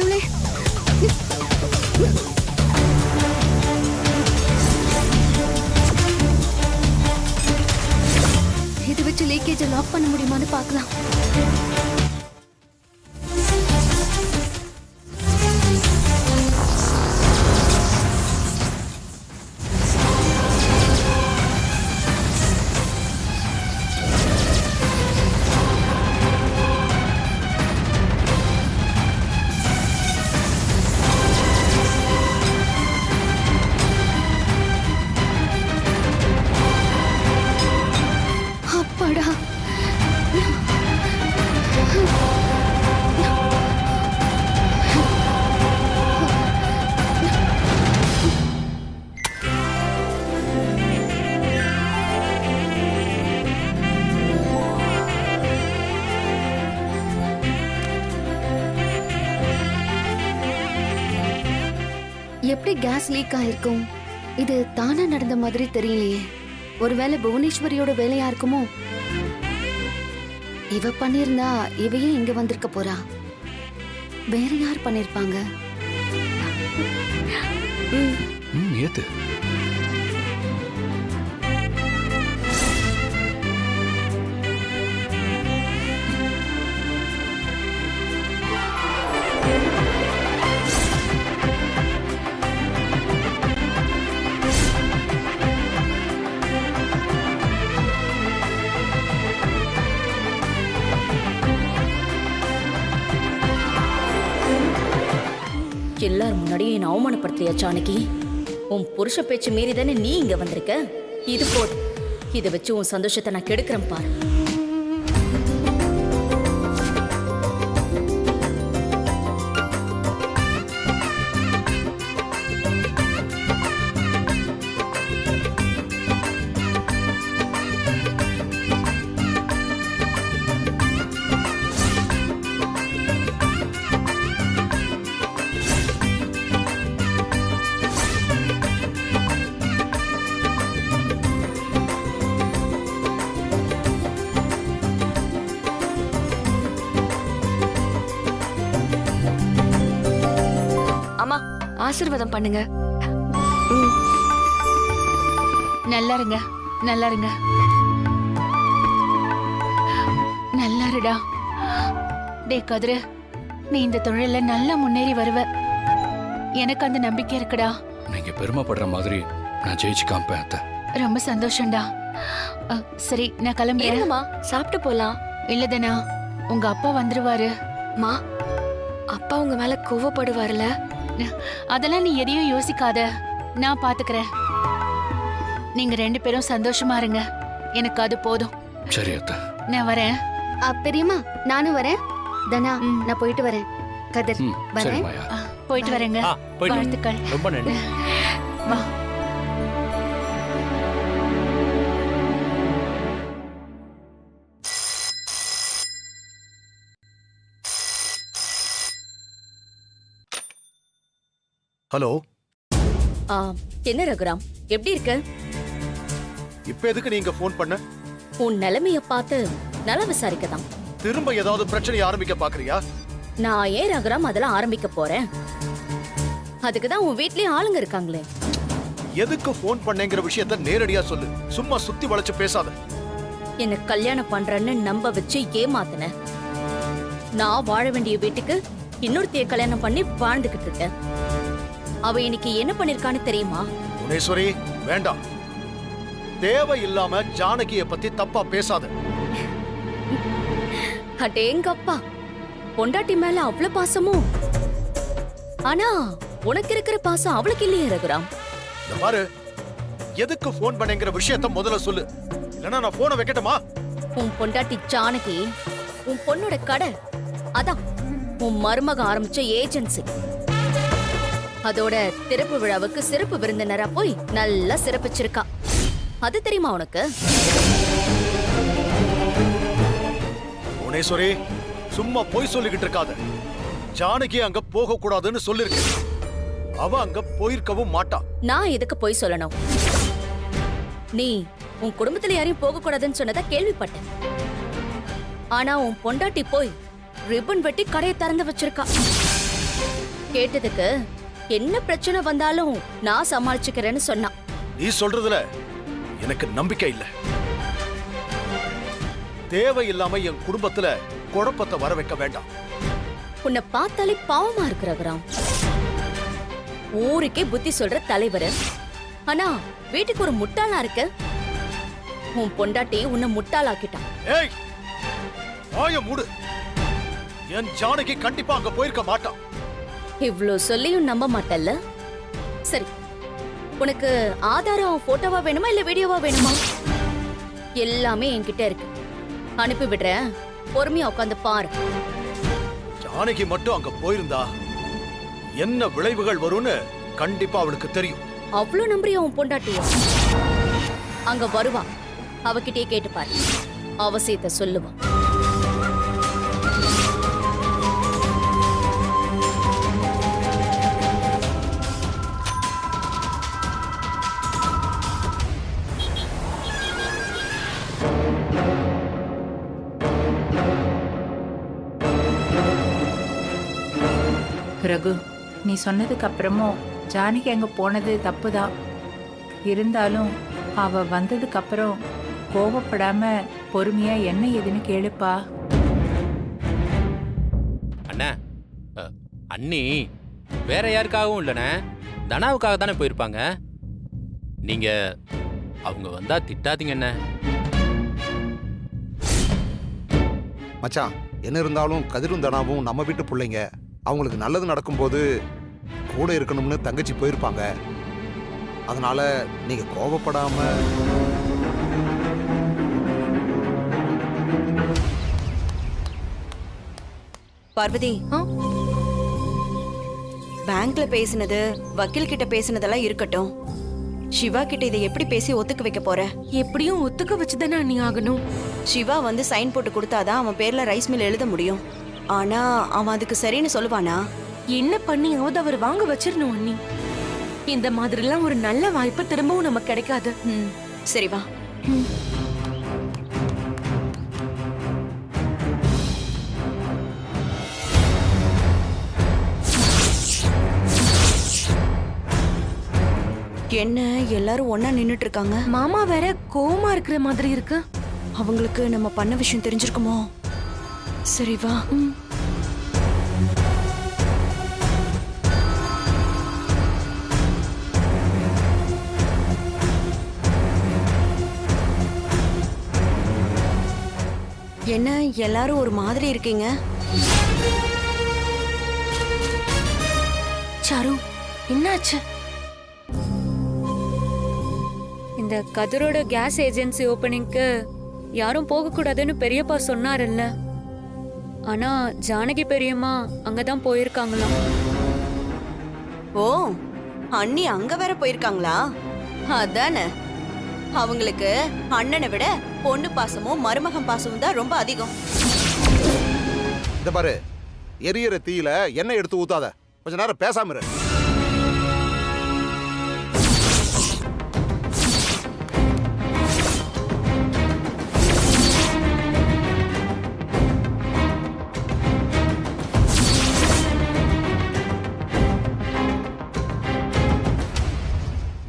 கடவுளே! இதை வச்சு லீக்கேஜை லாக் பண்ண முடியுமான்னு பார்க்கலாம். அப்பாடா! எப்படி கேஸ் லீக் ஆயிருக்கும்? இது தானா நடந்த மாதிரி தெரியலையே. ஒருவேளை புவனேஸ்வரியோட வேலையா இருக்குமோ? இவ பண்ணிருந்தா இவையே இங்க வந்திருக்க போறா. வேற யார் பண்ணிருப்பாங்க? ஏத்து எல்லாரும் முன்னாடியே என்ன அவமானப்படுத்துறியா ஜானகி? உன் புருஷ பேச்சு மீறி தானே நீ இங்க வந்திருக்க. இது போதும். இதை வச்சு உன் சந்தோஷத்தை நான் கெடுக்கிறேன் பாரு. ஆசீர்வாதம் பண்ணுங்க. நல்லா இருங்க, நல்லா இருங்க. நல்லா இருடா. டே கதிரு, நீ இந்த தொழில நல்லா முன்னேறி வருவ. எனக்கு அந்த நம்பிக்கை இருக்குடா. நீங்க பெருமைப்படுற மாதிரி நான் ஜெயிச்சு காமிப்பேன் அத்தை. ரொம்ப சந்தோஷம்டா. சரி, நான் கிளம்புறேன். சாப்பிட்டு போலாம். இல்லதனா, உங்க அப்பா வந்துருவாரு. மா, அப்பா உங்க மேல கோவப்படுவார்ல? அதெல்லாம் நீ எதையும் யோசிக்காத, நான் பாத்துக்கிறேன். நீங்க 2 பேரும் சந்தோஷமா இருங்க, எனக்கு அது போதும். சரி அத்தை, நான் வரேன். பெரியம்மா, நானும் வரேன். தனா, நான் போயிட்டு வரேன். கதிர், வரேன். போயிட்டு வரேங்க. வாழ்த்துக்கள். ரொம்ப நன்றி. வா. ஹலோ. என்ன ரகுராம், எப்படி இருக்க? இப்ப எதுக்கு நீங்க போன் பண்ண? உன் நிலைமைய பார்த்து நல விசாரிக்கதான். திரும்ப ஏதாவது பிரச்சனை ஆரம்பிக்க பாக்குறியா? நான் ஏன் ரகுராம் அதெல்லாம் ஆரம்பிக்க போறேன்? அதுக்குதான் உன் வீட்லயே ஆளுங்க இருக்காங்களே. எதுக்கு போன் பண்ணேங்கிற விஷயத்த நேரடியா சொல்லு. சும்மா சுத்தி வளைச்சு பேசாத. என்ன கல்யாணம் பண்றேன்னு நம்ப வச்சு ஏமாத்தின. நான் வாழ வேண்டிய வீட்டுக்கு இன்னொருத்தைய கல்யாணம் பண்ணி வாழ்ந்துகிட்டு இருக்கேன். அவ இன்னைக்கு என்ன பண்ணிருக்கான்னு தெரியுமா? புவனேஸ்வரி, வேண்டாம். தேவையில்லாம ஜானகியை பத்தி தப்பா பேசாத. அடேங்கப்பா, பொண்டாட்டி மேல அவ்வளவு பாசமோ? ஆனா உனக்கு இருக்கிற பாசம் அவளுக்கு இல்லையே ரகுராம். இந்த பாரு, எதுக்கு போன் பண்ணேங்கிற விஷயத்த முதல்ல சொல்லு. இல்லனா நான் போனை வைக்கட்டுமா? உன் பொண்டாட்டி ஜானகி உன் பொண்ணோட கடை. அதான் உன் மருமக ஆரம்பிச்ச ஏஜென்சி. அதோட திறப்பு விழாவுக்கு சிறப்பு விருந்தினரா போய் நல்லா சிறப்பிச்சிருக்கா. அது தெரியுமா உனக்கு? புவனேஸ்வரி, சும்மா போய் சொல்லிக்கிட்டு இருக்காத. ஜானகி அங்க போக கூடாதுன்னு சொல்லிருக்கேன். அவ அங்க போயிருக்கவும் மாட்டா. நான் எதுக்கு போய் சொல்லணும்? நீ உன் குடும்பத்துல யாரையும் போக கூடாதுன்னு சொன்னதா கேள்விப்பட்டேன். ஆனா உன் பொண்டாட்டி போய் ரிப்பன் வெட்டி கடையை திறந்து வச்சிருக்கா. கேட்டதுக்கு என்ன பிரச்சனை வந்தாலும் நான் சமாளிச்சுக்கிறேன்னு சொன்னான். நீ சொல்றதுல எனக்கு நம்பிக்கை இல்ல. தேவையில்லாம என் குடும்பத்துல குழப்பத்தை வர வைக்க வேண்டாம். உன்னை பார்த்தாலே பாவமா இருக்கு ரகுராம். ஊருக்கே புத்தி சொல்ற தலைவர், ஆனா வீட்டுக்கு ஒரு முட்டாளா இருக்க. உன் பொண்டாட்டி உன்னை முட்டாளாக்கிட்டான். ஏய், வாய மூடு. என் ஜானகி கண்டிப்பா அங்க போயிருக்க மாட்டான். இவ்ளோ சொல்லியும் நம்ப மாட்டல்ல? சரி, உனக்கு ஆதாரம் போட்டோவா வேணுமா இல்ல வீடியோவா வேணுமா? எல்லாமே என்கிட்ட இருக்கு, அனுப்பி விடுறேன். பொறுமையா உட்காந்து பாரு. ஜானகி மட்டும் அங்க போயிருந்தா என்ன விளைவுகள் வரும்னு கண்டிப்பா அவளுக்கு தெரியும். அவ்ளோ நம்புறியா உன் பொண்டாட்டியா? அங்க வருவா, அவகிட்டயே கேட்டு பாரு, அவசியத்தை சொல்லுவா. ரகு, நீ சொன்னதுக்கு அப்புறமும் ஜானகி அங்க போனது தப்புதான். இருந்தாலும் அவ வந்ததுக்கு அப்புறம் கோவப்படாம பொறுமையா என்ன ஏதுன்னு கேளுப்பா. அண்ணா, அண்ணி வேற யாருக்காகவும் இல்லைண்ணே, தனாவுக்காக தானே போயிருப்பாங்க. நீங்க அவங்க வந்தா திட்டாதீங்க அண்ணே. மச்சான், என்ன இருந்தாலும் கதிரும் தனாவும் நம்ம வீட்டு பிள்ளைங்க. அவங்களுக்கு நல்லது நடக்கும்போது கூட இருக்கணும்னு தங்கச்சி போயிருப்பாங்க. அதனால நீங்க கோபப்படாம. பார்வதி, பேங்க்ல பேசினது, வக்கீல் கிட்ட பேசினதெல்லாம் இருக்கட்டும். சிவா கிட்ட இதை எப்படி பேசி ஒத்துக்க வைக்க போற? எப்படியும் ஒத்துக்க வச்சுதானே அண்ணி ஆகணும். சிவா வந்து சைன் போட்டு கொடுத்தாதான் அவன் பேர்ல ரைஸ் மில் எழுத முடியும். ஆனா அவன் அதுக்கு சரின்னு சொல்லுவானா? என்ன பண்ணியாவது அவர் வாங்க வச்சிரணும் அண்ணி. இந்த மாதிரிலாம் ஒரு நல்ல வாய்ப்பு திரும்பவும் நமக்கு கிடைக்காது. சரி வா. என்ன எல்லாரும் ஒன்னா நின்னுட்டு இருக்காங்க? மாமா வேற கோவமா இருக்கிற மாதிரி இருக்கு. அவங்களுக்கு நம்ம பண்ண விஷயம் தெரிஞ்சிருக்குமோ? சரி வா. என்ன எல்லாரும் ஒரு மாதிரி இருக்கீங்க? சாரு, என்னாச்சு? இந்த கதிரோட கேஸ் ஏஜென்சி ஓபனிங்க்கு யாரும் போக கூடாதுன்னு பெரியப்பா சொன்னாருல்ல. ஆனா ஜானகி பெரியம்மா அங்கதான் போயிருக்காங்களாம். ஓ, அண்ணி அங்க வேற போயிருக்காங்களா? அதானே, அவங்களுக்கு அண்ணனை விட பொண்ணு பாசமும் மருமகன் பாசமும் தான் ரொம்ப அதிகம். இந்த பாரு, எரியற தீயில எண்ணெய் எடுத்து ஊத்தாத. கொஞ்ச நேரம் பேசாம இரு.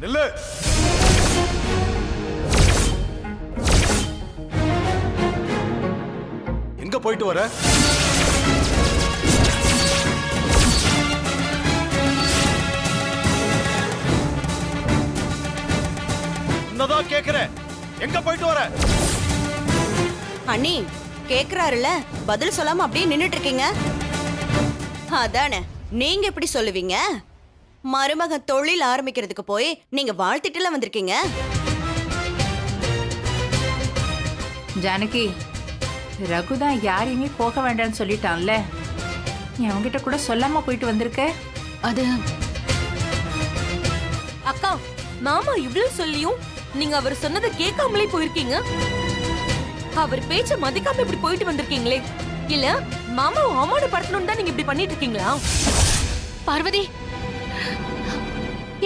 நில்லு. எங்க போயிட்டு வர? என்னதான் கேக்குறேன், எங்க போயிட்டு வர? அண்ணி கேக்குறாருல, பதில் சொல்லாம அப்படியே நின்னுட்டு இருக்கீங்க. அதானே, நீங்க எப்படி சொல்லுவீங்க? மருமகன் தொழில் ஆரம்பிக்கிறதுக்கு போய் நீங்க வாழ்த்திட்டுல வந்திருக்கீங்க. ஜானகி, ரகுதான் யாரையுமே போக வேண்டாம்னு சொல்லிட்டான்ல. நீ அவங்கிட்ட கூட சொல்லாம போயிட்டு வந்திருக்க. அது அக்கா, மாமா இவ்ளோ சொல்லியும் நீங்க அவர் சொன்னதை கேட்காமலே போயிருக்கீங்க. அவர் பேச்ச மதிக்காம இப்படி போயிட்டு வந்திருக்கீங்களே. இல்ல மாமாவை அவமானப்படுத்தணும்னு தான் நீங்க இப்படி பண்ணிட்டு இருக்கீங்களா? பார்வதி,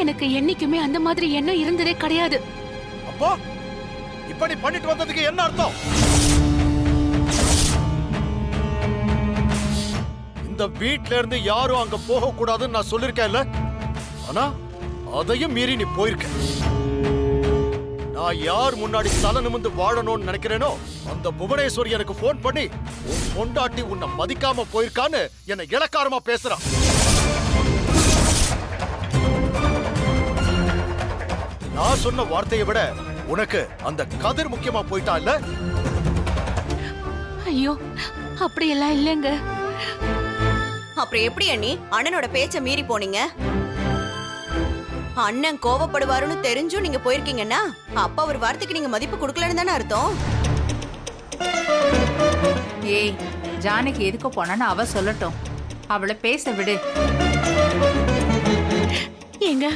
எனக்கு என்னைக்குமே அந்த மாதிரி எண்ணம் இருந்ததே கிடையாது. அப்போ இப்படி பண்ணிட்டு வந்ததுக்கு என்ன அர்த்தம்? அந்த வீட்ல இருந்து யாரும் அங்க போக கூடாதுன்னு நான் சொல்லிருக்கேன்ல. ஆனா அதையும் மீறி நீ போயிருக்க. நான் யார் முன்னாடி தலை நிமிர்ந்து வாழணும்னு நினைக்கிறேனோ அந்த புவனேஸ்வரி எனக்கு போன் பண்ணி உன் பொண்டாட்டி உன்னை மதிக்காம போயிருக்கான்னு என்னை இளக்காரமா பேசுறான். நான் சொன்ன வார்த்தையை விட உனக்கு அந்த கதிர் முக்கியமா போயிட்டா இல்ல? ஐயோ அப்படியெல்லாம் இல்லைங்க. அப்புறம் எப்படி அண்ணி அண்ணனோட பேச்ச மீறி போனீங்க? அண்ணன் கோவப்படுவாருன்னு தெரிஞ்சும் நீங்க போயிருக்கீங்கன்னா அப்ப அவர் வார்த்தைக்கு நீங்க மதிப்பு கொடுக்கலன்னு தானே அர்த்தம். ஏய், ஜானகி எதுக்கு போனான்னு அவ சொல்லட்டும். அவளை பேச விடு. ஏங்க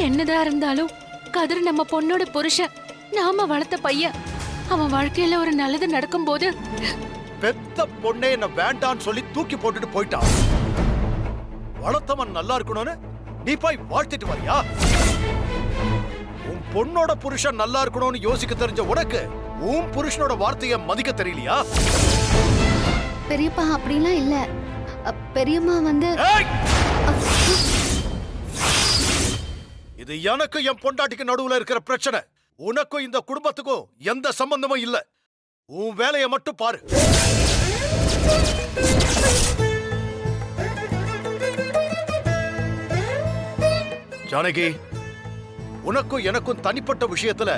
என்னதான் இருந்தாலும் கதிர் நம்ம பொண்ணோட புருஷன், நாம வளர்த்த பையன். அவன் வாழ்க்கையில ஒரு நல்லது நடக்கும் போது பெத்த பொண்ணே என்ன வேண்டான்னு சொல்லி தூக்கி போட்டுட்டு போயிட்டான். வளர்த்தவன் நல்லா இருக்கணும்னு நீ போய் வாழ்த்திட்டு வரியா? உன் பொண்ணோட புருஷன் நல்லா இருக்கணும்னு யோசிக்க தெரிஞ்ச உனக்கு உன் புருஷனோட வார்த்தையை மதிக்க தெரியலையா? பெரியப்பா அப்படிலாம் இல்ல. பெரியம்மா வந்து இது எனக்கு என் பொண்டாட்டிக்கு நடுவுல இருக்கிற பிரச்சனை. உனக்கும் இந்த குடும்பத்துக்கும் எந்த சம்பந்தமும் இல்ல. உன் வேலையை மட்டும் பாரு. ஜானகி, உனக்கும் எனக்கும் தனிப்பட்ட விஷயத்துல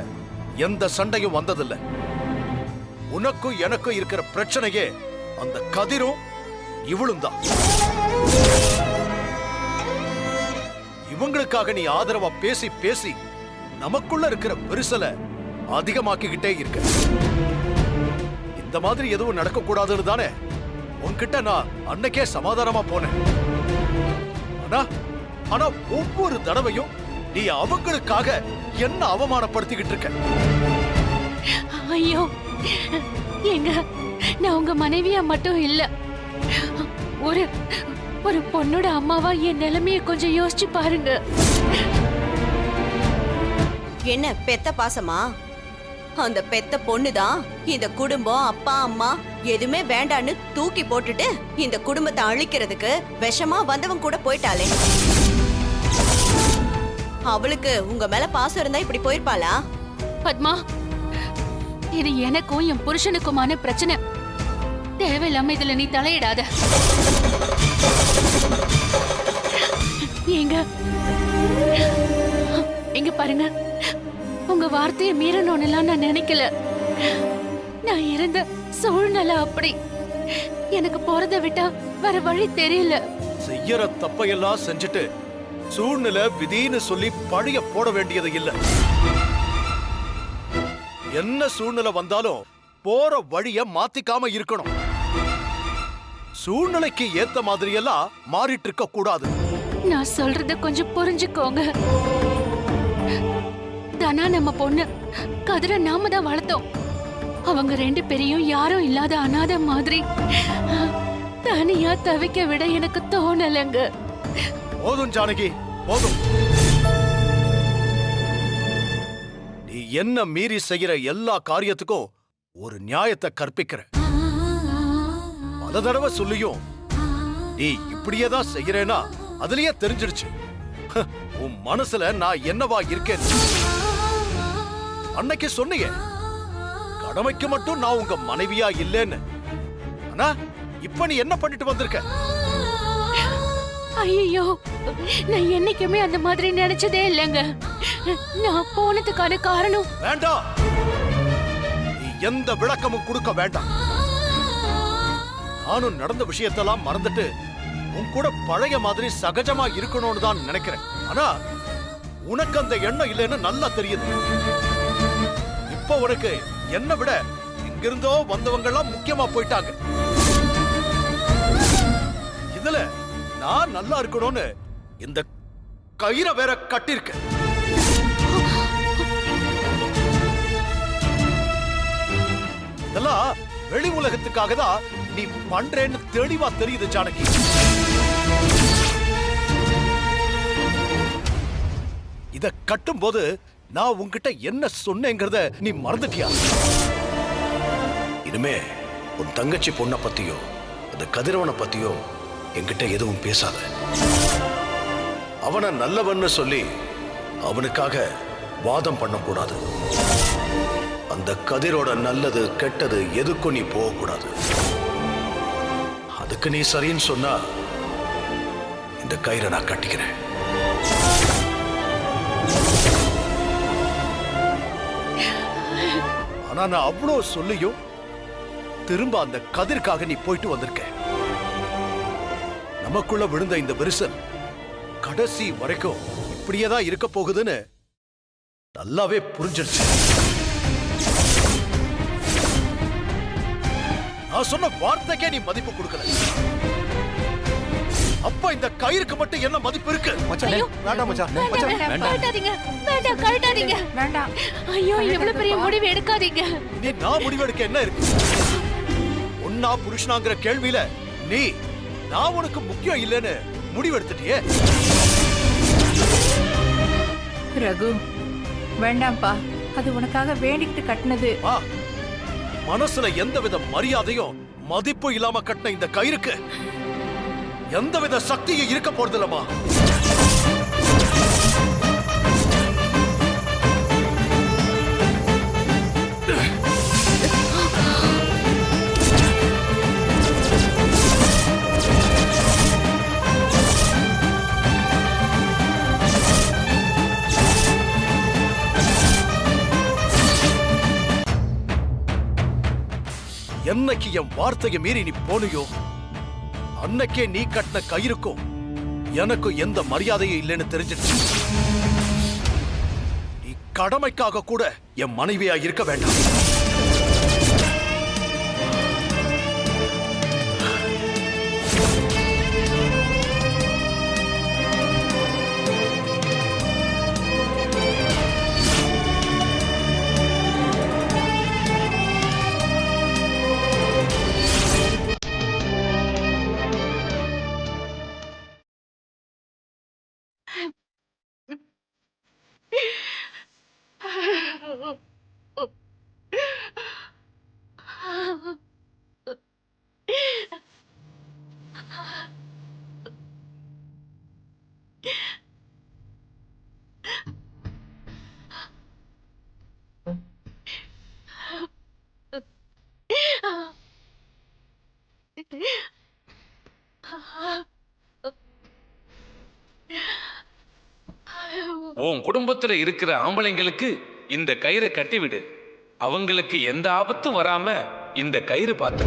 எந்த சண்டையும் வந்ததில்லை. உனக்கும் எனக்கும் இருக்கிற பிரச்சனையே அந்த கதிரும் இவளும் தான். இவங்களுக்காக நீ ஆதரவா பேசி பேசி நமக்குள்ள இருக்கிற விரிசலை அதிகமாக்கிக்கிட்டே இருக்க. இந்த மாதிரி எதுவும் நடக்க கூடாதுன்னு தானே உன்கிட்ட நான் அன்னைக்கே சமாதானமா போனேன். ஆனா ஒவ்வொரு தடவையும் நீ அவங்களுக்காக என்ன அவமானப்படுத்திக்கிட்டு இருக்க. ஐயோ ஏங்க, நான் உங்க மனைவியா மட்டும் இல்ல, ஒரு ஒரு பொண்ணோட அம்மாவா என் நிலைமைய கொஞ்சம் யோசிச்சு பாருங்க. என்ன பெத்த பாசமா? அந்த பெத்த பொண்ணுதான் இந்த குடும்பம் அப்பா அம்மா எதுவுமே வேண்டான்னு தூக்கி போட்டுட்டு இந்த குடும்பத்தை அழிக்கிறதுக்கு விஷமா வந்தவன் கூட போயிட்டாளே. அவளுக்கு உங்க மேல பாசம் இருந்தா இப்படி போயிருப்பாளா? பத்மா, இது எனக்கும் என் புருஷனுக்குமான பிரச்சனை. தேவையில்லாம இதுல நீ தலையிடாத. ஏங்க இங்க பாருங்க, உங்க வார்த்தையை மீறணும்னு நான் நினைக்கல. நான் இருந்த சூழ்நிலை அப்படி. எனக்கு போறதை விட்டா வேற வழி தெரியல. செய்யற தப்பையெல்லாம் செஞ்சுட்டு சூழ்நிலை விதின்னு சொல்லி பழிய போட வேண்டியது இல்ல. என்ன சூழ்நிலை வந்தாலும் போற வழிய மாத்திக்காம இருக்கணும். சூழ்நிலைக்கு ஏத்த மாதிரி எல்லாம் மாறிட்டு இருக்க கூடாது. நான் சொல்றத கொஞ்சம் புரிஞ்சுக்கோங்க. தானா நம்ம பொண்ணு, கதிர நாம தான் வளர்த்தோம். அவங்க ரெண்டு பேரையும் யாரும் இல்லாத அனாதை மாதிரி தனியா தவிக்க விட எனக்கு தோணலங்க. போதும் ஜானகி, போதும். நீ என்ன மீறி செய்யற எல்லா காரியத்துக்கும் ஒரு நியாயத்தை கற்பிக்கிற. பல தடவை சொல்லியும் நீ இப்படியேதான் செய்யறேன்னா அதுலயே தெரிஞ்சிடுச்சு உன் மனசுல நான் என்னவா இருக்கேன். அன்னைக்கு சொன்னீங்க கடமைக்கு மட்டும் நான் உங்க மனைவியா இல்லைன்னு. ஆனா இப்ப நீ என்ன பண்ணிட்டு வந்திருக்க? ஐயோ, நான் என்னைக்குமே அந்த மாதிரி நினைச்சதே இல்லைங்க. நான் போனதுக்கான காரணம் வேண்டாம். நீ எந்த விளக்கமும் கொடுக்க வேண்டாம். நானும் நடந்த விஷயத்தெல்லாம் மறந்துட்டு உன் கூட பழைய மாதிரி சகஜமா இருக்கணும்னு தான் நினைக்கிறேன். ஆனா உனக்கு அந்த எண்ணம் இல்லைன்னு நல்லா தெரியுது. இப்ப உனக்கு என்ன விட இங்கிருந்தோ வந்தவங்க எல்லாம் முக்கியமா போயிட்டாங்க. இதுல நான் நல்லா இருக்கணும்னு இந்த கயிறை வேற கட்டிருக்க. இதெல்லாம் வெளி உலகத்துக்காக தான் நீ பண்றேன்னு தெளிவா தெரியுது ஜானகி. இத கட்டும் போது நான் உன்கிட்ட என்ன சொன்னேங்கிறத நீ மறந்துட்டியா? இனிமே உன் தங்கச்சி பொண்ணை பத்தியோ அந்த கதிரவனை பத்தியோ என்கிட்ட எதுவும் பேசாத. அவனை நல்லவன்னு சொல்லி அவனுக்காக வாதம் பண்ணக்கூடாது. அந்த கதிரோட நல்லது கெட்டது எதுக்கும் நீ போகக்கூடாது. அதுக்கு நீ சரின்னு சொன்னா இந்த கயிறை நான் கட்டிக்கிறேன். ஆனா நான் அவ்வளோ சொல்லியும் திரும்ப அந்த கதிர்க்காக நீ போயிட்டு வந்திருக்க. நமக்குள்ள விழுந்த இந்த விரிசல் கடைசி வரைக்கும் இப்படியேதான் இருக்க போகுதுன்னு நல்லாவே புரிஞ்சிருச்சு. நான் சொன்ன வார்த்தைக்கே நீ மதிப்பு கொடுக்கல. அப்ப இந்த கயிறுக்கு மட்டும் என்ன மதிப்பு இருக்கு? மச்சான் வேண்டாம் மச்சான். கழட்டாதீங்க, வேண்டாம் கழட்டாதீங்க, வேண்டாம். ஐயோ இவ்வளவு பெரிய முடிவு எடுக்காதீங்க. நீ நான் முடிவெடுக்க என்ன இருக்கு? ஒன்னா புருஷனாங்கிற கேள்வியில நீ நான் உனக்கு முக்கியம் இல்லைன்னு முடிவெடுத்துட்டியே. ரகு வேண்டாம்ப்பா, அது உனக்காக வேண்டிக்கிட்டு கட்டினது. மனசுல எந்தவித மரியாதையும் மதிப்பு இல்லாம கட்டின இந்த கயிறுக்கு எந்தவித சக்தியும் இருக்க போறதில்லமா. என்னைக்கு என் வார்த்தையை மீறி நீ போனியோ அன்னைக்கே நீ கட்டின கயிறுக்கும் எனக்கும் எந்த மரியாதையும் இல்லைன்னு தெரிஞ்சிருச்சு. நீ கடமைக்காக கூட என் மனைவியா இருக்க வேண்டாம். உன் குடும்பத்துல இருக்கிற ஆம்பளைங்களுக்கு இந்த கயிறை கட்டிவிடு. அவங்களுக்கு எந்த ஆபத்தும் வராம இந்த கயிறு பார்த்து.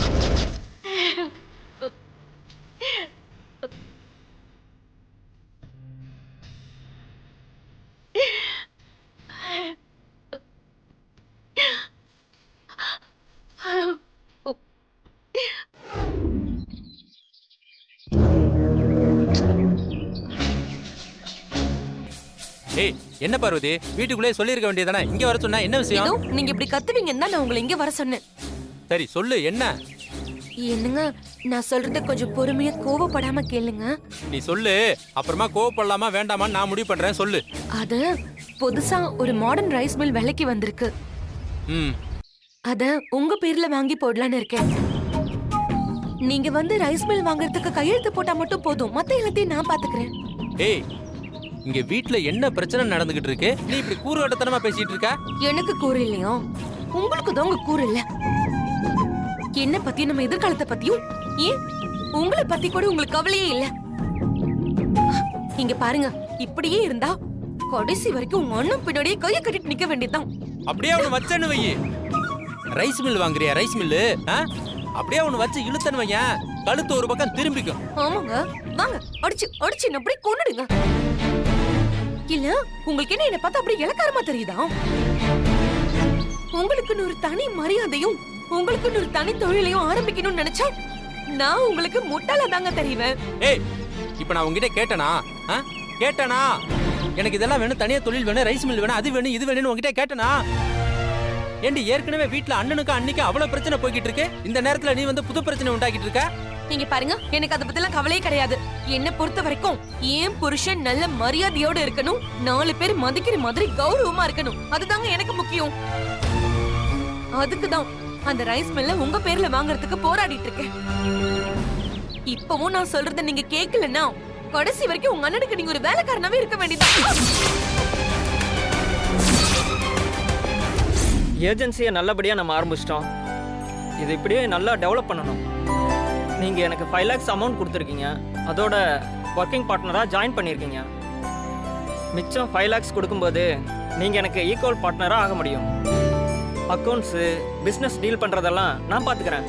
ஏய் என்ன பார்வதி, வீட்டுக்குள்ளே சொல்லியிருக்க வேண்டியதானே? இங்க வர சொன்னா என்ன விஷயம்? நீங்க இப்படி கத்துவீங்கன்னு தான் நான் உங்களை இங்க வர சொன்னேன். சரி சொல்லு என்ன? என்னங்க, நான் சொல்றத கொஞ்சம் பொறுமையா கோவப்படாம கேளுங்க. நீ சொல்லு, அப்புறமா கோவப்படலாமா வேண்டாமான்னு நான் முடிவு பண்றேன். சொல்லு. அது புதுசா ஒரு மாடர்ன் ரைஸ் மில் விலைக்கு வந்திருக்கு. அத உங்க பேர்ல வாங்கி போடலான்னு இருக்கேன். நீங்க வந்து ரைஸ் மில் வாங்குறதுக்கு கையெழுத்து போட்டா மட்டும் போதும், மத்த எல்லாத்தையும் நான் பாத்துக்கிறேன். ஏய், இங்க வீட்ல என்ன பிரச்சனை நடந்துகிட்டு இருக்கு? நீ இப்படி கூறுகட்டத்தனமா பேசிட்டு இருக்க. எனக்கு கூறு இல்லையா? உங்களுக்கு தான் உங்க கூறு இல்ல. என்ன பத்தி நம்ம எதிர்காலத்தை பத்தியும் ஏன் உங்களை பத்தி கூட உங்களுக்கு கவலையே இல்ல. இங்க பாருங்க, இப்படியே இருந்தா கடைசி வரைக்கும் உங்க அண்ணன் பின்னாடியே கையை கட்டிட்டு நிக்க வேண்டியதுதான். அப்படியே அவனு வச்சேன்னு வை. ரைஸ் மில் வாங்குறியா? ரைஸ் மில்லு அப்படியே அவனு வச்சு இழுத்தன்னு வையன், கழுத்து ஒரு பக்கம் திரும்பிக்கும். ஆமாங்க, வாங்க அடிச்சு அடிச்சு என்ன அப்படியே கொன்னுடுங்க. இல்ல உங்களுக்கு என்ன பார்த்தா அப்படியே இலக்காரமா தெரியுதா? உங்களுக்குன்னு ஒரு தனி மரியாதையும் உங்களுக்குன்னு ஒரு தனி தொழிலையும் ஆரம்பிக்கணும்னு நினைச்சா நான் உங்களுக்கு முட்டாள தாங்க தெரிவேன். ஏய், இப்ப நான் உங்ககிட்ட கேட்டனா? கேட்டனா எனக்கு இதெல்லாம் வேணும், தனியா தொழில் வேணும், ரைஸ் மில் வேணும், அது வேணும், இது வேணும்னு உங்ககிட்ட கேட்டனா? ஏண்டி ஏற்கனவே வீட்டுல அண்ணனுக்கு அன்னைக்கு அவ்வளவு பிரச்சனை போய்கிட்டு இருக்கு, இந்த நேரத்துல நீ வந்து புது பிரச்சனை உண்டாக்கிட்டு இருக்க. நீங்க பாருங்க, எனக்கு அதை பத்தி எல்லாம் கவலையே கிடையாது. என்ன பொறுத்த வரைக்கும் ஏன் புருஷன் நல்ல மரியாதையோட இருக்கணும், 4 பேர் மதிக்கிற மாதிரி கௌரவமா இருக்கணும், அதுதாங்க எனக்கு முக்கியம். அதுக்குதான் அந்த ரைஸ் மில்ல உங்க பேர்ல வாங்குறதுக்கு போராடிட்டு இருக்கேன். இப்பவும் நான் சொல்றத நீங்க கேட்கலன்னா கடைசி வரைக்கும் உங்க அண்ணனுக்கு நீங்க ஒரு வேலைக்காரனாவே இருக்க வேண்டியதான். ஏஜென்சியை நல்லபடியாக நம்ம ஆரம்பிச்சிட்டோம். இது இப்படியே நல்லா டெவலப் பண்ணணும். நீங்கள் எனக்கு 5 lakhs அமௌண்ட் கொடுத்துருக்கீங்க, அதோட ஒர்க்கிங் பார்ட்னராக ஜாயின் பண்ணியிருக்கீங்க. மிச்சம் 5 lakhs கொடுக்கும்போது நீங்கள் எனக்கு ஈக்குவல் பார்ட்னராக ஆக முடியும். அக்கௌண்ட்ஸு பிஸ்னஸ் டீல் பண்ணுறதெல்லாம் நான் பார்த்துக்கிறேன்.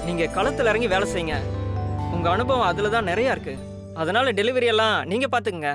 நீங்கள் களத்தில் இறங்கி வேலை செய்யுங்க. உங்கள் அனுபவம் அதில் தான் நிறையா இருக்குது. அதனால் டெலிவரி எல்லாம் நீங்கள் பார்த்துக்குங்க.